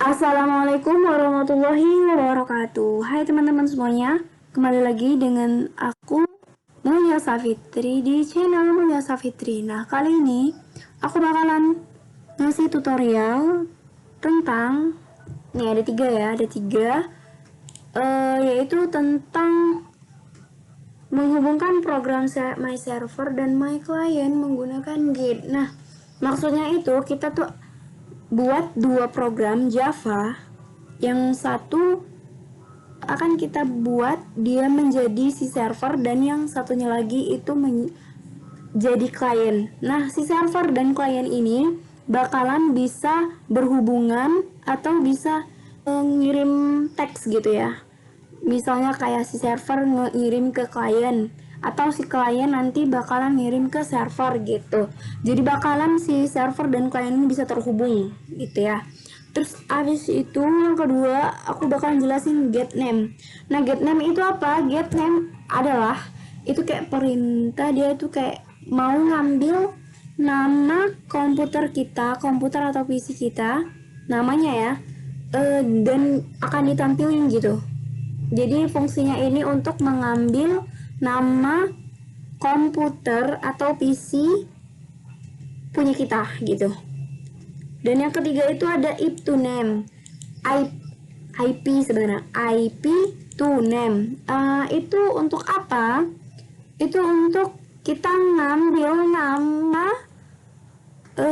Assalamualaikum warahmatullahi wabarakatuh. Hai teman-teman semuanya, kembali lagi dengan aku Mulia Safitri di channel Mulia Safitri. Nah, kali ini aku bakalan ngasih tutorial tentang ada tiga, yaitu tentang menghubungkan program My Server dan My Client menggunakan Git. Nah, maksudnya itu kita tuh buat dua program Java, yang satu akan kita buat dia menjadi si server dan yang satunya lagi itu menjadi klien. Nah, si server dan klien ini bakalan bisa berhubungan atau bisa ngirim teks gitu ya. Misalnya kayak si server ngirim ke klien atau si klien nanti bakalan ngirim ke server gitu. Jadi bakalan si server dan klien ini bisa terhubung gitu ya. Terus abis itu yang kedua aku bakalan jelasin get name. Nah, get name itu apa? Get name adalah itu kayak perintah, dia itu kayak mau ngambil nama komputer kita, komputer atau PC kita, namanya ya, dan akan ditampilin gitu. Jadi fungsinya ini untuk mengambil nama komputer atau PC punya kita gitu. Dan yang ketiga itu ada IP to name, IP sebenarnya, IP to name. Itu untuk apa? Itu untuk kita ngambil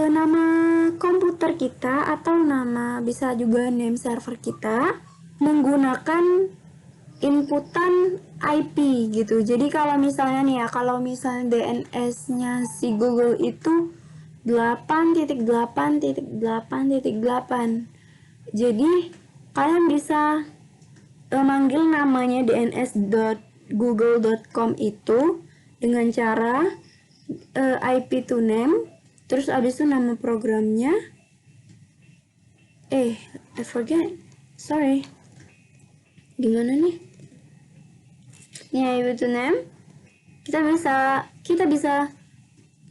nama komputer kita atau nama, bisa juga name server kita, menggunakan inputan IP gitu. Jadi kalau misalnya nih ya, kalau misalnya DNS-nya si Google itu 8.8.8.8. Jadi kalian bisa manggil namanya dns.google.com itu dengan cara IP to name, terus abis itu nama programnya I forget, sorry, gimana nih? IP to name, kita bisa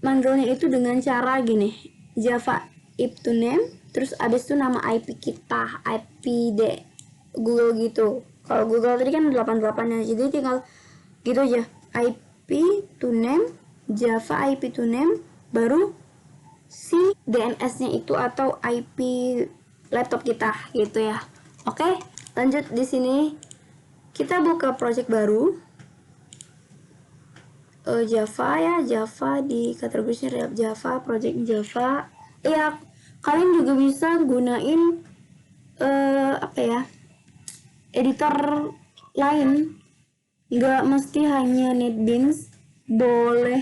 manggilnya itu dengan cara gini, Java IP to name, terus abis itu nama IP kita, IP Google gitu. Kalau Google tadi kan 88 ya, jadi tinggal gitu aja, IP to name, Java IP to name, baru si DNS-nya itu atau IP laptop kita gitu ya. Oke, lanjut. Di sini kita buka project baru, Java ya, Java di kategorinya Java, project Java. Ya, kalian juga bisa gunain editor lain, nggak mesti hanya NetBeans, boleh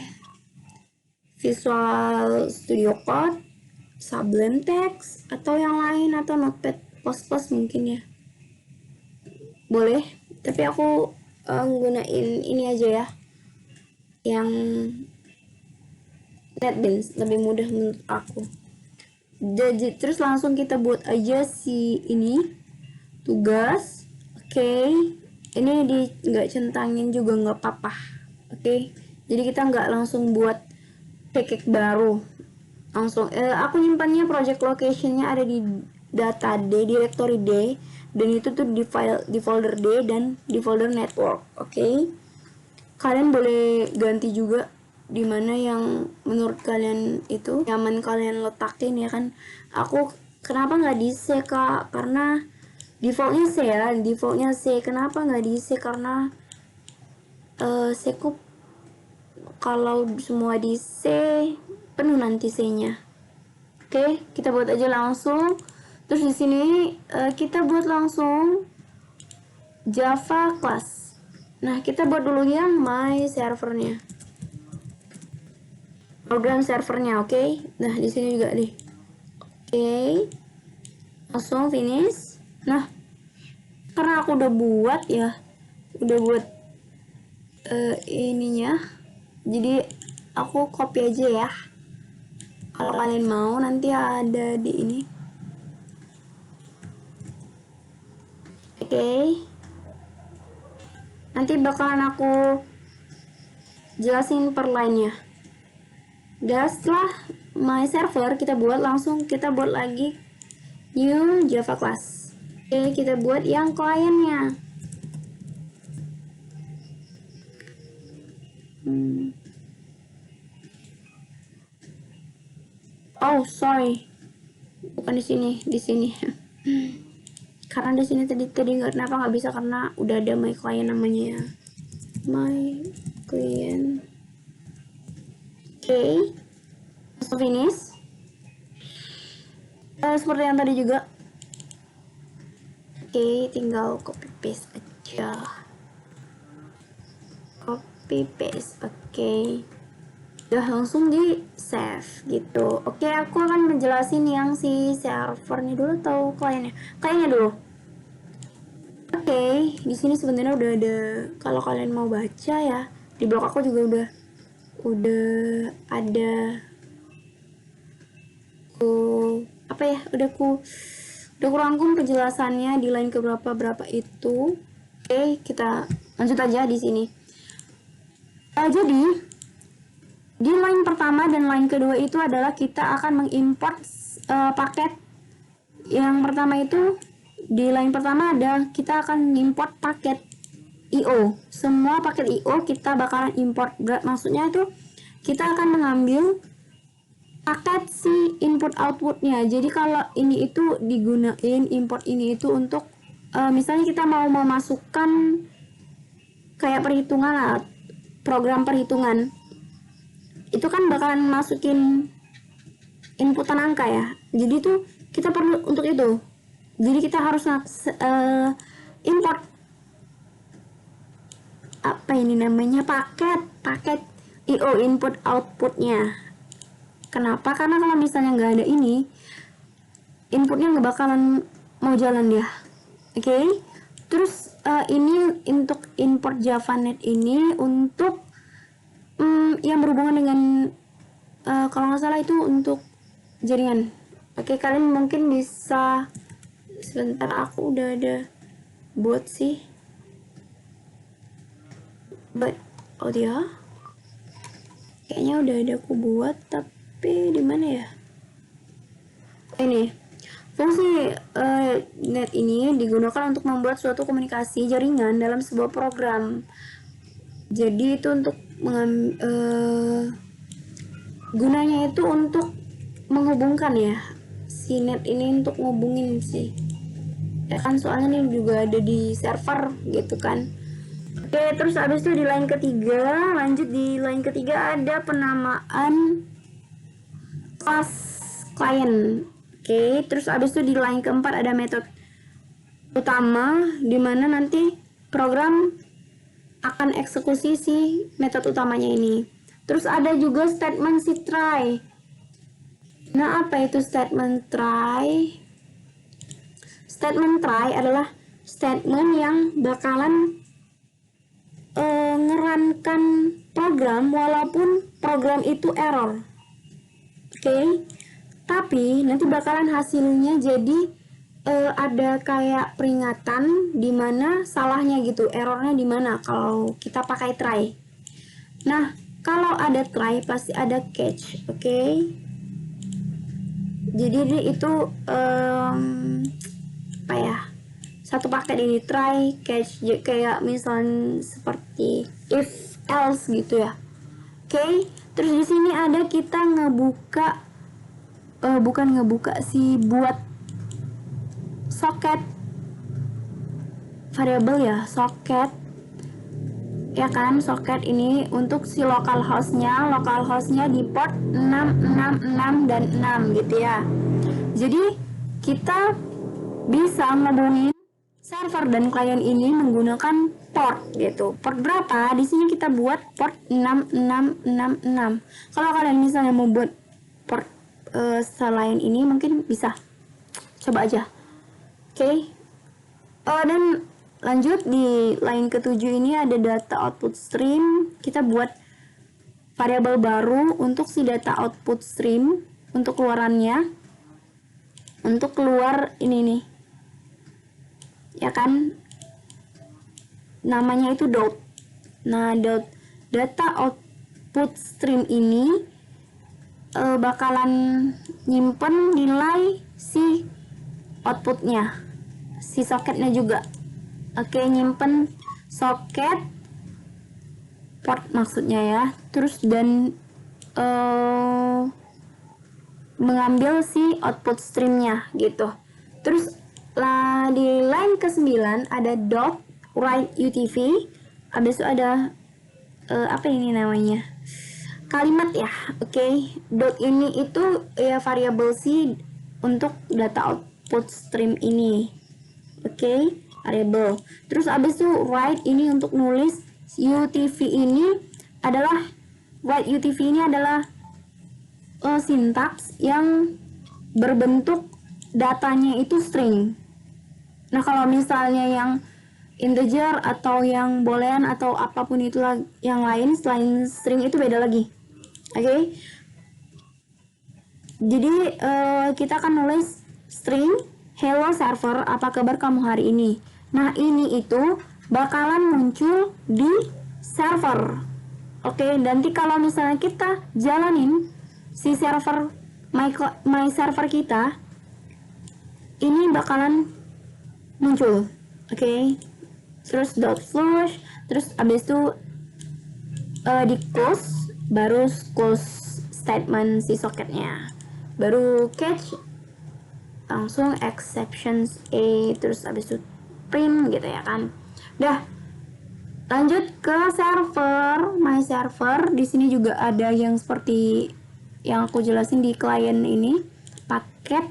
Visual Studio Code, Sublime Text, atau yang lain, atau Notepad++ mungkin ya, boleh. Tapi aku gunain ini aja ya, yang NetBeans, lebih mudah menurut aku. Jadi terus langsung kita buat aja si ini tugas. Oke. Ini nggak centangin juga nggak apa-apa. Oke. Jadi kita nggak langsung buat package baru, langsung aku nyimpannya project locationnya ada di data D, directory D, dan itu tuh di folder D dan di folder network. Oke. Kalian boleh ganti juga di mana yang menurut kalian itu nyaman kalian letakin ya kan. Aku kenapa nggak di C kak, karena defaultnya C ya, defaultnya C. Kenapa nggak di C? Karena C ku kalau semua di C penuh nanti C nya. Oke, kita buat aja langsung. Terus di sini kita buat langsung Java class. Nah, kita buat dulu yang my servernya, program servernya. Oke. Nah, di sini juga deh. Oke. Langsung finish. Nah, karena aku udah buat ya, udah buat ininya, jadi aku copy aja ya. Kalau kalian mau nanti ada di ini. Oke. Nanti bakalan aku jelasin per line-nya. Dan setelah my server kita buat, langsung kita buat lagi new Java class. Oke, kita buat yang kliennya. Oh, sorry. Bukan di sini, di sini. Karena di sini tadi kenapa nggak bisa, karena udah ada my client namanya. My client. Oke. Finish. Seperti yang tadi juga. Oke, tinggal copy paste aja. Copy paste. Oke. Udah langsung di save gitu. Oke, aku akan menjelasin yang si servernya dulu atau kliennya. Kliennya dulu. Oke, di sini sebenarnya udah ada, kalau kalian mau baca ya, di blog aku juga udah ada apa ya, udah ku rangkum penjelasannya di line berapa itu. Oke, kita lanjut aja di sini. Jadi di line pertama dan line kedua itu adalah kita akan mengimport paket. Yang pertama itu di line pertama ada kita akan mengimport paket IO. Semua paket IO kita bakalan import. Maksudnya itu kita akan mengambil paket si input outputnya. Jadi kalau ini itu digunain, import ini itu untuk misalnya kita mau memasukkan kayak perhitungan, program perhitungan, itu kan bakalan masukin inputan angka ya. Jadi tuh kita perlu untuk itu. Jadi kita harus import apa ini namanya, paket IO, input outputnya. Kenapa? Karena kalau misalnya nggak ada ini, inputnya nggak bakalan mau jalan ya. Oke. Terus ini untuk import JavaNet ini untuk yang berhubungan dengan kalau nggak salah itu untuk jaringan. Oke, kalian mungkin bisa, sebentar, aku udah ada buat sih. But dia kayaknya udah ada aku buat, tapi di mana ya? Ini fungsi net ini digunakan untuk membuat suatu komunikasi jaringan dalam sebuah program. Jadi itu untuk gunanya itu untuk menghubungkan ya, si net ini untuk ngubungin sih ya kan, soalnya ini juga ada di server gitu kan. Oke, terus habis itu di line ketiga, lanjut di line ketiga ada penamaan kelas client. Oke, terus habis itu di line keempat ada metode utama, dimana nanti program akan eksekusi si metode utamanya ini. Terus ada juga statement si try. Nah, apa itu statement try? Statement try adalah statement yang bakalan ngerankan program walaupun program itu error. Oke. Tapi nanti bakalan hasilnya jadi ada kayak peringatan di mana salahnya gitu, errornya di mana kalau kita pakai try. Nah, kalau ada try pasti ada catch, oke? Jadi itu apa ya? Satu paket ini try, catch, kayak misalnya seperti if else gitu ya. Oke, terus di sini ada kita ngebuka bukan ngebuka sih, buat socket variabel ya, socket ya kan, socket ini untuk si localhostnya di port 666 dan 6 gitu ya. Jadi kita bisa ngehubungin server dan klien ini menggunakan port gitu. Port berapa? Di sini kita buat port 6666. Kalau kalian misalnya mau buat port selain ini mungkin bisa coba aja. Oke. Dan lanjut di line ketujuh ini ada data output stream. Kita buat variabel baru untuk si data output stream untuk keluarannya. Untuk keluar ini nih. Ya kan? Namanya itu dot. Nah, dot data output stream ini bakalan nyimpen nilai si outputnya, si soketnya juga. Oke, nyimpen soket port maksudnya ya, terus dan mengambil si output streamnya gitu. Terus lah di line ke-9 ada dot write UTV, habis itu ada apa ini namanya, kalimat ya. Oke, dot ini itu ya variabel C untuk data output stream ini. Oke, variabel. Terus habis itu write ini untuk nulis UTV ini adalah write UTV ini adalah sintaks yang berbentuk datanya itu string. Nah, kalau misalnya yang integer atau yang boolean atau apapun itulah yang lain selain string itu beda lagi. Oke. Jadi kita akan nulis string hello server, apa kabar kamu hari ini. Nah, ini itu bakalan muncul di server. Oke, nanti kalau misalnya kita jalanin si server my server kita, ini bakalan muncul. Oke. Terus dot slash, terus abis itu di close, baru close statement si soketnya, baru catch, langsung exceptions A, terus abis itu print gitu ya kan. Dah, lanjut ke server my server. Di sini juga ada yang seperti yang aku jelasin di klien ini, paket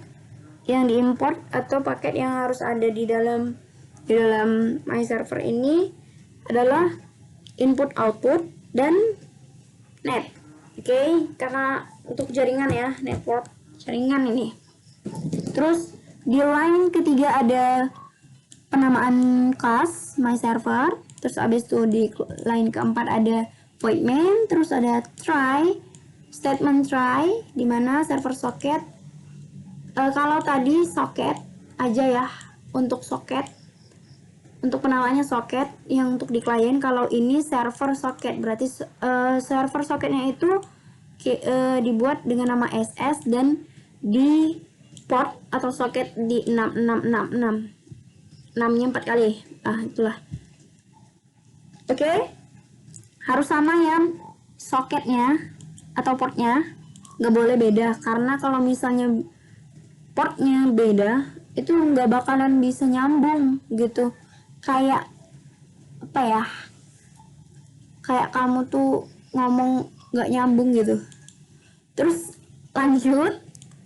yang diimport atau paket yang harus ada di dalam my server ini adalah input output dan net. Oke, karena untuk jaringan ya, network jaringan ini. Terus di line ketiga ada penamaan class my server. Terus abis itu di line keempat ada void main. Terus ada try, statement try, dimana server socket. Kalau tadi socket aja ya, untuk socket, untuk penamaannya socket yang untuk di klien. Kalau ini server socket, berarti server socketnya itu dibuat dengan nama SS dan di port atau socket di 6666, 6-nya 4 kali. Itulah. Oke, harus sama ya socketnya atau portnya, nggak boleh beda, karena kalau misalnya portnya beda itu nggak bakalan bisa nyambung gitu, kayak apa ya, kayak kamu tuh ngomong nggak nyambung gitu. Terus lanjut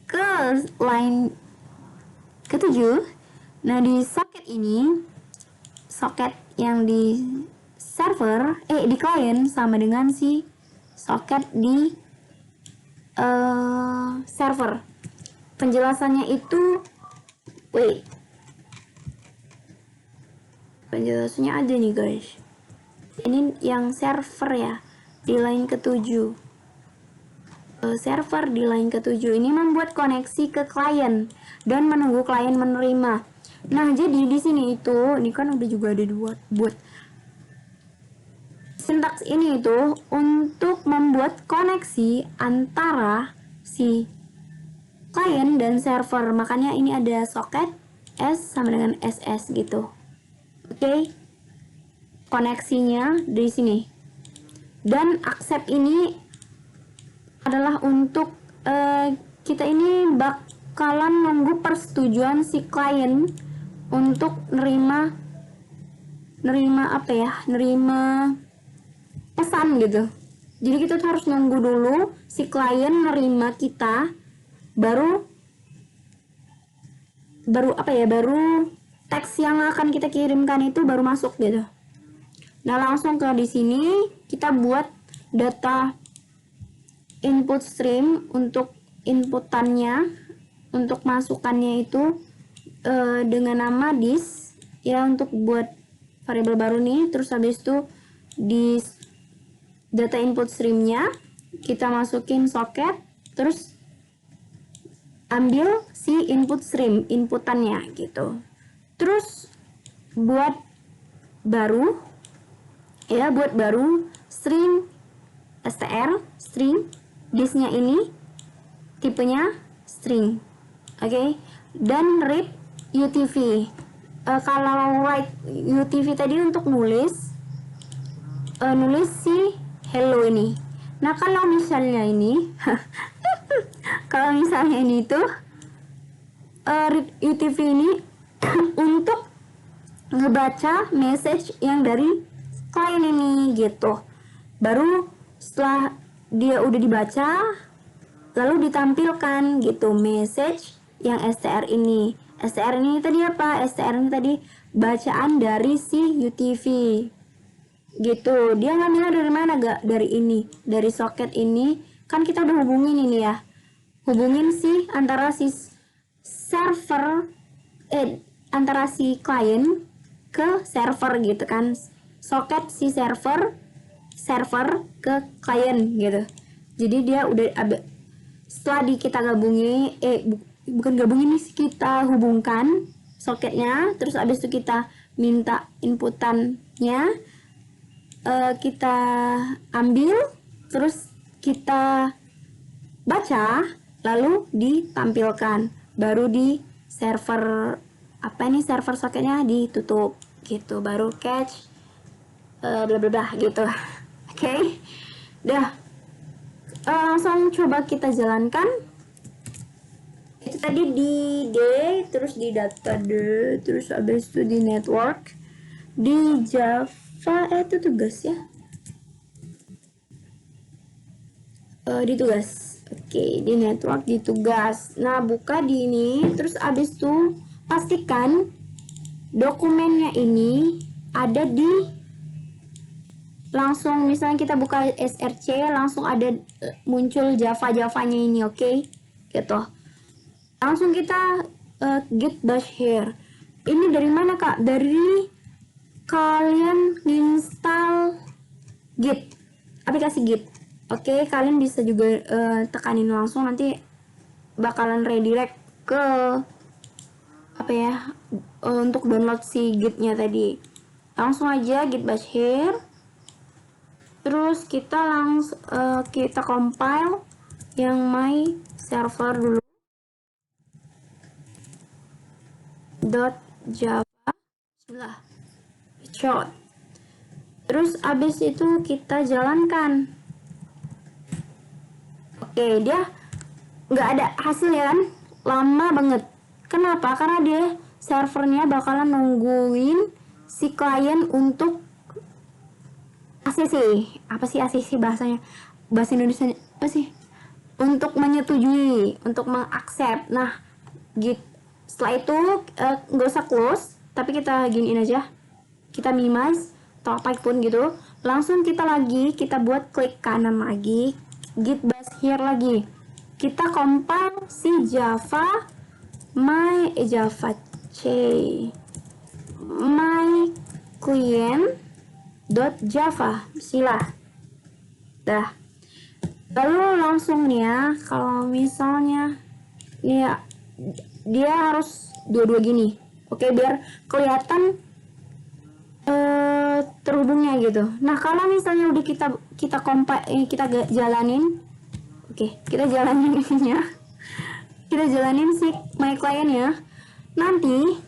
ke line ke-7. Nah, di socket ini, socket yang di server di klien sama dengan si socket di server. Penjelasannya itu penjelasannya ada nih guys. Ini yang server ya, di line ke-7. Server di line ke-7 ini membuat koneksi ke klien dan menunggu klien menerima. Nah, jadi di sini itu, ini kan udah juga ada buat sintaks ini itu untuk membuat koneksi antara si klien dan server. Makanya ini ada socket S sama dengan SS gitu. Oke. Koneksinya di sini. Dan accept ini adalah untuk kita ini bakalan nunggu persetujuan si klien untuk nerima apa ya, nerima pesan gitu. Jadi kita tuh harus nunggu dulu si klien nerima kita, baru apa ya, baru teks yang akan kita kirimkan itu baru masuk gitu. Nah, langsung ke di sini kita buat data input stream untuk inputannya, untuk masukannya itu dengan nama this ya, untuk buat variabel baru nih. Terus habis itu di data input streamnya kita masukin socket, terus ambil si input stream, inputannya gitu. Terus buat baru ya, buat baru string str, string this-nya ini tipenya string. Oke. Dan read UTV. Kalau write UTV tadi untuk nulis si hello ini. Nah kalau misalnya ini kalau misalnya ini tuh read UTV ini untuk ngebaca message yang dari klien ini gitu. Baru setelah dia udah dibaca lalu ditampilkan gitu message yang STR ini. STR ini tadi apa? STR ini tadi bacaan dari si UTV gitu. Dia ngambilnya dari mana? Gak dari ini, dari soket ini. Kan kita udah hubungin ini ya, hubungin si antara si server antara si klien ke server gitu kan, soket si server ke klien gitu. Jadi dia udah setelah kita gabungi bukan gabungin nih, kita hubungkan soketnya, terus abis itu kita minta inputannya, kita ambil, terus kita baca, lalu ditampilkan, baru di server server soketnya ditutup gitu, baru catch bla bla bla gitu. Oke. Dah, langsung coba kita jalankan. Itu tadi di D, terus di data D, terus habis itu di network, di Java itu tugas ya, di tugas. Oke, di network, di tugas. Nah, buka di ini, terus habis itu pastikan dokumennya ini ada di, langsung misalnya kita buka SRC, langsung ada muncul Javanya ini, oke? Gitu. Langsung kita git bash here. Ini dari mana kak? Dari kalian install git, aplikasi git. Oke, kalian bisa juga tekanin langsung, nanti bakalan redirect ke untuk download si gitnya tadi. Langsung aja git bash here. Terus kita langsung kita compile yang my server dulu .java short. Terus abis itu kita jalankan. Oke, dia nggak ada hasil ya kan, lama banget. Kenapa? Karena dia servernya bakalan nungguin si klien untuk ACC. Apa sih ACC bahasanya? Bahasa Indonesia apa sih? Untuk menyetujui, untuk mengaccept. Nah, gitu. Setelah itu nggak usah close, tapi kita giniin aja, kita minimize atau apapun gitu. Langsung kita buat klik kanan lagi, git bash here lagi. Kita compile si Java my client.java. Sila. Dah. Lalu langsung nih ya, kalau misalnya ya dia harus dua-dua gini. Oke, biar kelihatan terhubungnya gitu. Nah, kalau misalnya udah kita jalanin, kita jalanin ya. Kita jalanin si my client ya. Nanti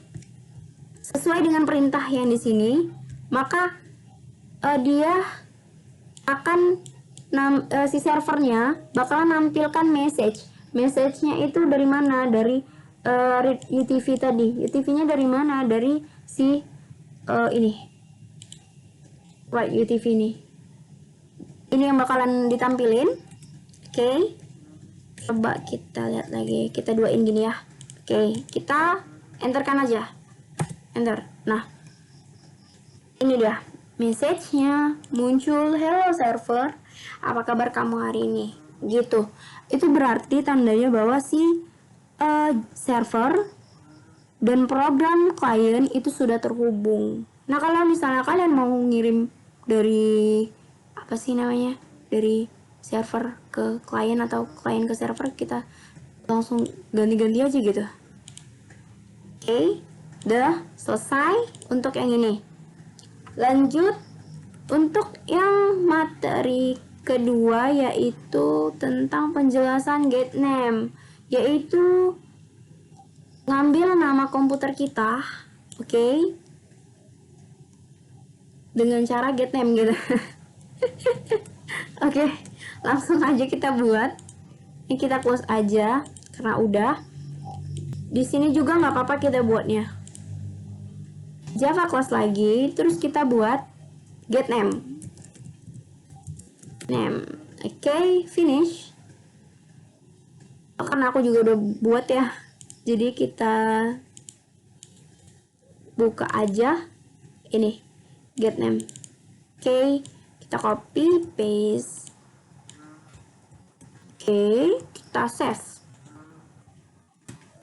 sesuai dengan perintah yang di sini, maka dia akan si servernya bakalan nampilkan message-nya itu dari mana? Dari read UTV tadi. UTV-nya dari mana? Dari si ini write UTV ini. Ini yang bakalan ditampilin. Oke. Coba kita lihat lagi. Kita duain gini ya. Oke, kita enterkan aja. Enter. Nah, ini dia message-nya muncul, hello server, apa kabar kamu hari ini, gitu. Itu berarti tandanya bahwa si server dan program klien itu sudah terhubung. Nah, kalau misalnya kalian mau ngirim dari dari server ke klien atau klien ke server, kita langsung ganti-ganti aja gitu. Oke, udah selesai untuk yang ini. Lanjut untuk yang materi kedua, yaitu tentang penjelasan get name, yaitu ngambil nama komputer kita, oke, dengan cara get name gitu. Oke, langsung aja kita buat. Ini kita close aja karena udah. Di sini juga nggak apa-apa kita buatnya. Java class lagi, terus kita buat get name. Oke, finish. Karena aku juga udah buat ya, jadi kita buka aja ini get name. Oke, kita copy paste. Oke, kita save.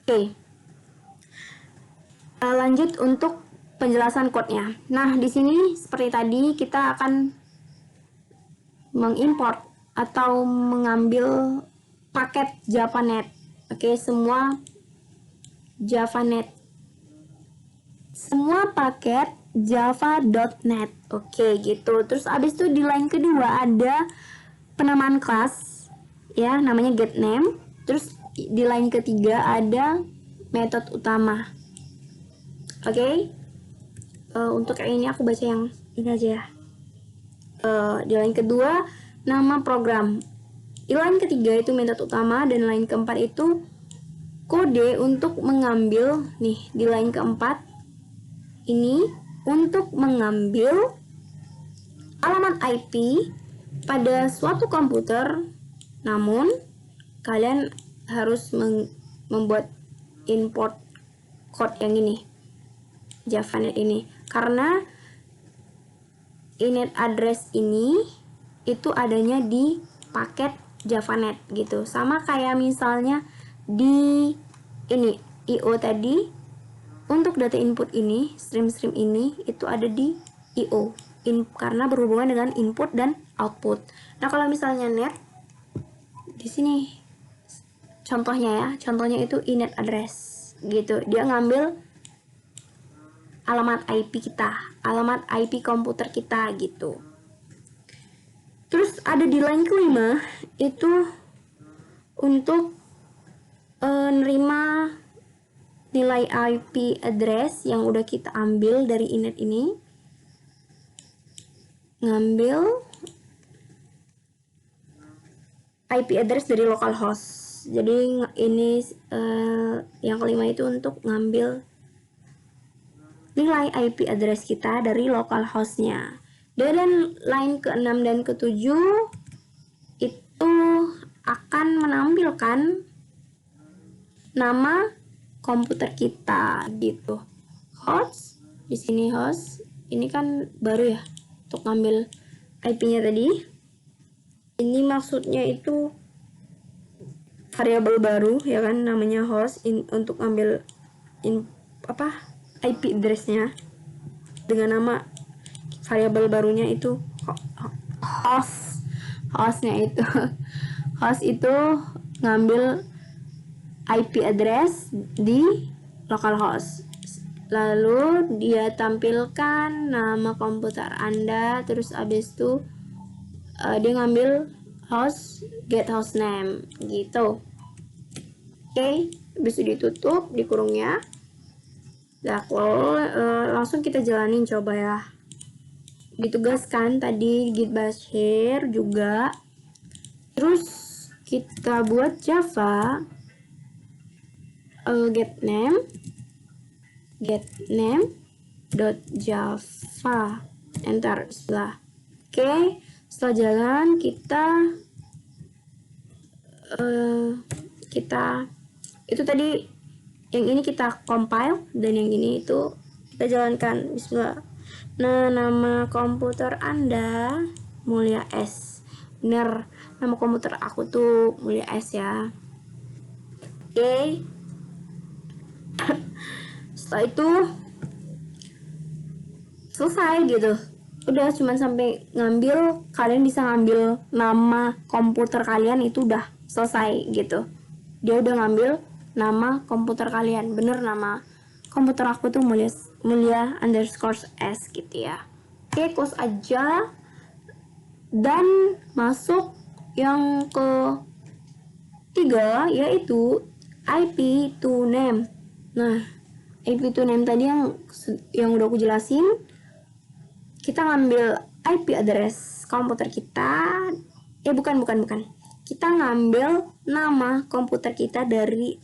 Oke, lanjut untuk penjelasan code-nya. Nah, di sini seperti tadi kita akan mengimport atau mengambil paket JavaNet. Oke, semua JavaNet. Semua paket java.net. Oke, gitu. Terus abis itu di line kedua ada penamaan kelas ya, namanya getName. Terus di line ketiga ada metode utama. Oke. Untuk yang ini aku baca yang ini aja ya. Di line kedua nama program. Di line ketiga itu metode utama, dan line keempat itu kode untuk mengambil nih. Di line keempat ini untuk mengambil alamat IP pada suatu komputer, namun kalian harus membuat import code yang ini, JavaNet ini, karena init address ini itu adanya di paket JavaNet gitu. Sama kayak misalnya di ini IO tadi, untuk data input ini, stream ini itu ada di IO karena berhubungan dengan input dan output. Nah, kalau misalnya net di sini contohnya ya, contohnya itu init address gitu. Dia ngambil alamat IP kita, alamat IP komputer kita gitu. Terus ada di line kelima itu untuk nerima nilai IP address yang udah kita ambil dari init ini, ngambil IP address dari localhost. Jadi ini yang kelima itu untuk ngambil nilai IP address kita dari localhostnya. Dan line ke-6 dan ke-7 itu akan menampilkan nama komputer kita gitu. Host, di sini host, ini kan baru ya untuk ngambil IP-nya tadi. Ini maksudnya itu variabel baru ya kan, namanya host, untuk ngambil IP address-nya dengan nama variabel barunya itu hostnya itu host itu ngambil IP address di localhost, lalu dia tampilkan nama komputer Anda, terus abis itu dia ngambil host, get host name gitu. Oke, habis itu ditutup, dikurungnya. Nah, langsung kita jalanin coba ya. Ditugaskan tadi git bash here juga. Terus kita buat Java get name.java, enter. Oke, setelah jalan kita itu tadi yang ini kita compile, dan yang ini itu kita jalankan. Bismillah. Nah, nama komputer Anda Mulia S. Bener, nama komputer aku tuh Mulia S ya. Oke. Setelah itu selesai gitu. Udah cuman sampai ngambil, kalian bisa ngambil nama komputer kalian, itu udah selesai gitu. Dia udah ngambil nama komputer kalian, bener nama komputer aku tuh Mulia _S gitu ya. Oke, close aja dan masuk yang ke 3, yaitu IP to name. Nah, IP to name tadi yang udah aku jelasin, kita ngambil IP address komputer kita. Bukan. Kita ngambil nama komputer kita dari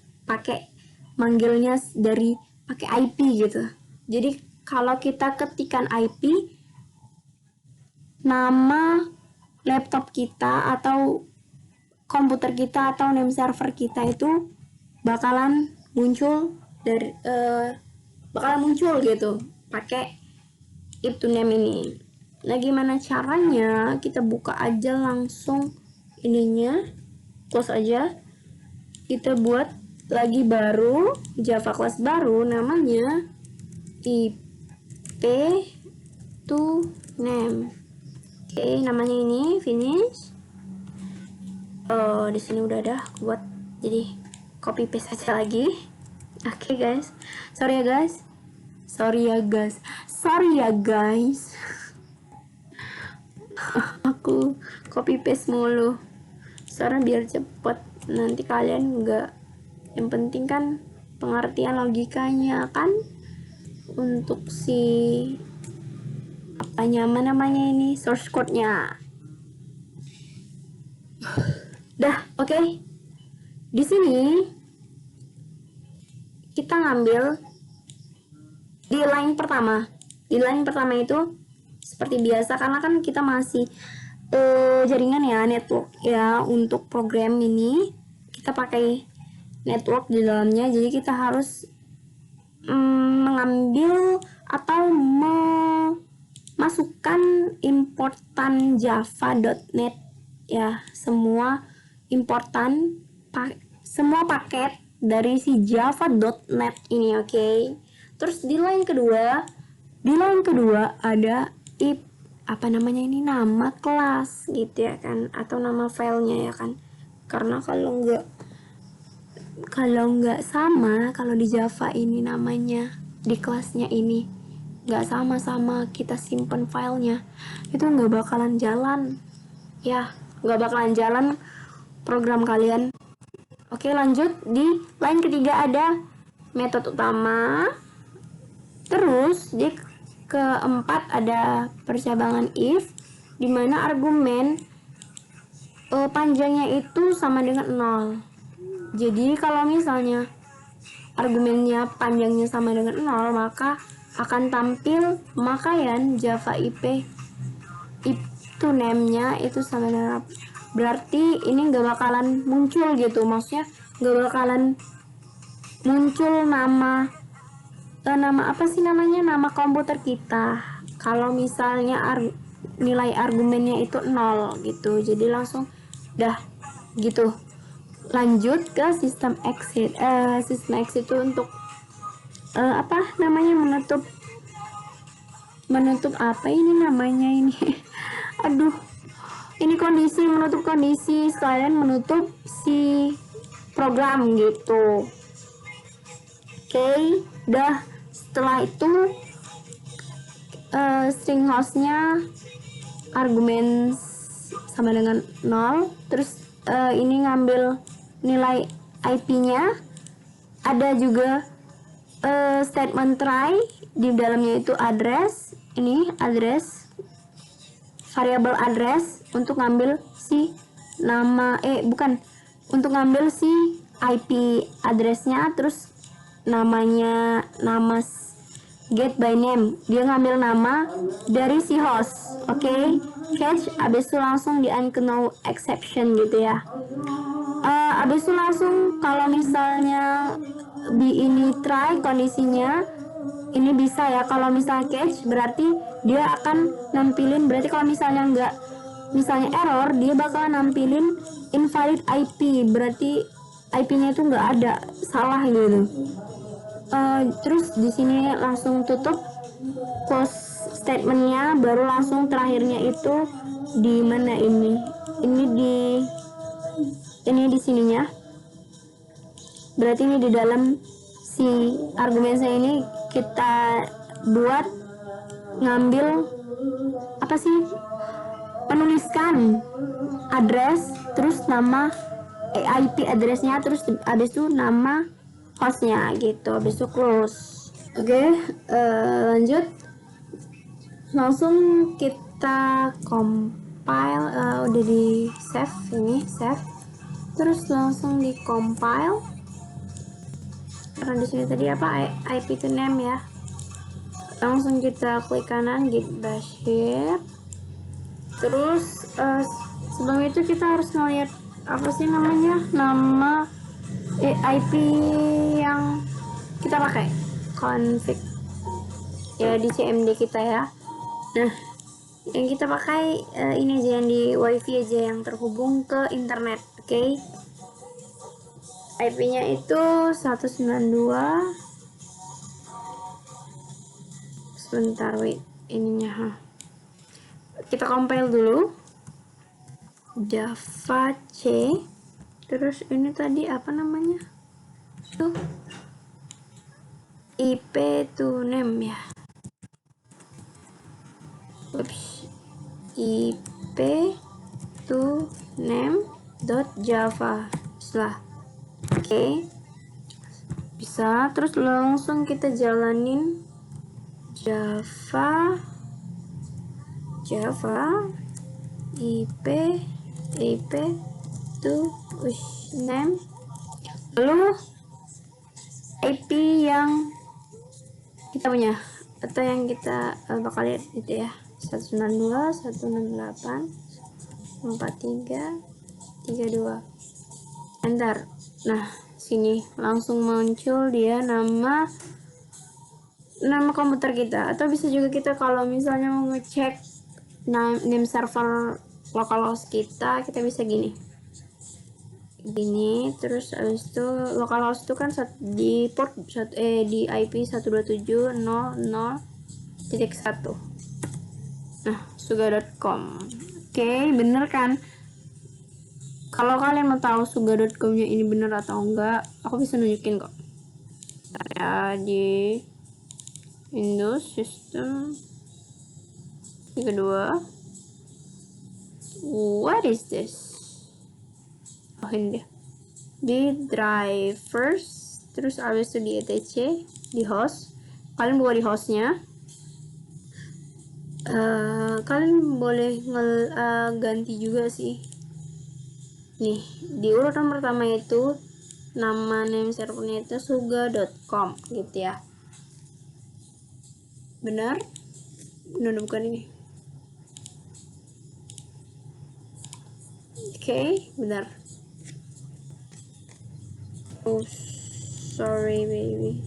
manggilnya dari pakai IP gitu. Jadi kalau kita ketikan IP, nama laptop kita atau komputer kita atau name server kita itu bakalan muncul gitu pakai IP to name ini. Nah, gimana caranya? Kita buka aja langsung ininya, close aja. Kita buat lagi baru Java class baru, namanya IP to name. Oke, namanya ini finish. Di sini udah ada, aku buat jadi copy paste aja lagi. Oke, guys, sorry ya guys, aku copy paste mulu soalnya biar cepet, nanti kalian enggak, yang penting kan pengertian logikanya kan untuk si namanya ini source code-nya. Dah, oke. Di sini kita ngambil di line pertama. Di line pertama itu seperti biasa, karena kan kita masih jaringan ya, network ya, untuk program ini kita pakai network di dalamnya. Jadi kita harus mengambil atau memasukkan importan java.net ya, semua paket dari si java.net ini, oke. Terus di line kedua ada nama kelas gitu ya kan, atau nama filenya ya kan. Karena kalau nggak sama, kalau di Java ini namanya di kelasnya ini nggak sama kita simpen filenya, itu nggak bakalan jalan program kalian. Oke, lanjut. Di line ketiga ada metode utama. Terus di keempat ada percabangan if, dimana argumen panjangnya itu sama dengan 0. Jadi kalau misalnya argumennya panjangnya sama dengan 0, maka akan tampil pemakaian Java IP to name-nya itu sama dengan, berarti ini nggak bakalan muncul gitu, maksudnya nggak bakalan muncul nama nama komputer kita kalau misalnya nilai argumennya itu 0 gitu. Jadi langsung dah gitu. Lanjut ke sistem exit. Sistem exit itu untuk menutup apa ini namanya ini aduh, ini menutup kondisi sekalian menutup si program gitu. Oke, dah. Setelah itu string hostnya argumen sama dengan 0. Terus ini ngambil nilai IP-nya. Ada juga statement try, di dalamnya itu address, ini address, variabel address untuk ngambil si untuk ngambil si IP addressnya. Terus nama get by name, dia ngambil nama dari si host. Oke, catch, abis itu langsung di ke no exception gitu ya. Abis itu langsung kalau misalnya ini try kondisinya ini bisa ya. Kalau misalnya catch berarti dia akan nampilin, berarti kalau misalnya error, dia bakal nampilin invalid IP, berarti IP-nya itu nggak ada, salah gitu. Terus di sini langsung tutup close statementnya, baru langsung terakhirnya itu di mana ini di sininya, berarti ini di dalam si argumen saya ini kita buat ngambil penuliskan address, terus nama IP addressnya, terus habis itu nama hostnya gitu, habis itu close. Oke, lanjut, langsung kita compile. Udah di save, ini save, terus langsung di compile karena di sini tadi apa, IP to name ya. Langsung kita klik kanan git bash here. Terus sebelum itu kita harus ngeliat apa sih namanya, nama IP yang kita pakai, config ya di CMD kita ya. Nah, yang kita pakai ini aja, yang di wifi aja, yang terhubung ke internet. Oke, IP nya itu 192, sebentar wait, ininya kita compile dulu, java c, terus ini tadi apa namanya tuh, IP to name ya. Oops. IP to name .java setelah oke, bisa. Terus langsung kita jalanin java IP to name, lalu IP yang kita punya atau yang kita bakal lihat itu ya, 192, 168, 43, 32. Enter. Nah, sini langsung muncul dia nama komputer kita. Atau bisa juga kita kalau misalnya mau ngecek name server localhost kita bisa gini, terus habis itu localhost itu kan di port di IP 127.0.0.1. nah, suga.com. Oke, bener kan? Kalau kalian mau tahu suga.com nya ini bener atau enggak, aku bisa nunjukin kok. Ada di Windows System 32. What is this? Oh, ini dia. Di drivers, terus habis itu di etc, di host. Kalian buka di hostnya. Kalian boleh ganti juga sih. Nih, di urutan pertama itu nama name servernya itu suga.com gitu ya. Benar bukan ini. Oke, benar. Oh, sorry baby.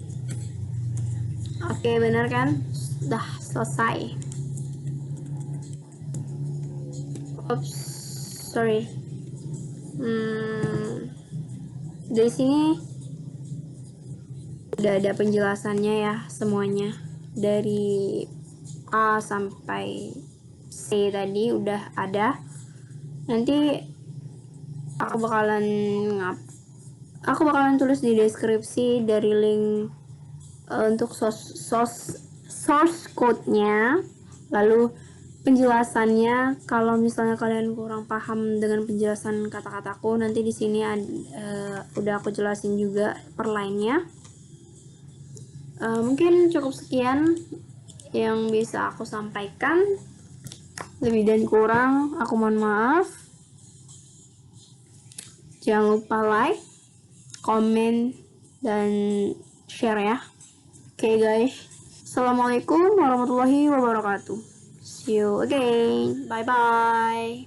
Oke, benar kan? Dah selesai. Oops, sorry. Dari sini udah ada penjelasannya ya semuanya, dari A sampai C tadi udah ada. Nanti aku bakalan tulis di deskripsi dari link untuk source code-nya, lalu penjelasannya. Kalau misalnya kalian kurang paham dengan penjelasan kata-kataku, nanti di sini udah aku jelasin juga per line-nya. Mungkin cukup sekian yang bisa aku sampaikan. Lebih dan kurang aku mohon maaf. Jangan lupa like, komen, dan share ya. Oke guys, assalamualaikum warahmatullahi wabarakatuh. See you again. Bye bye.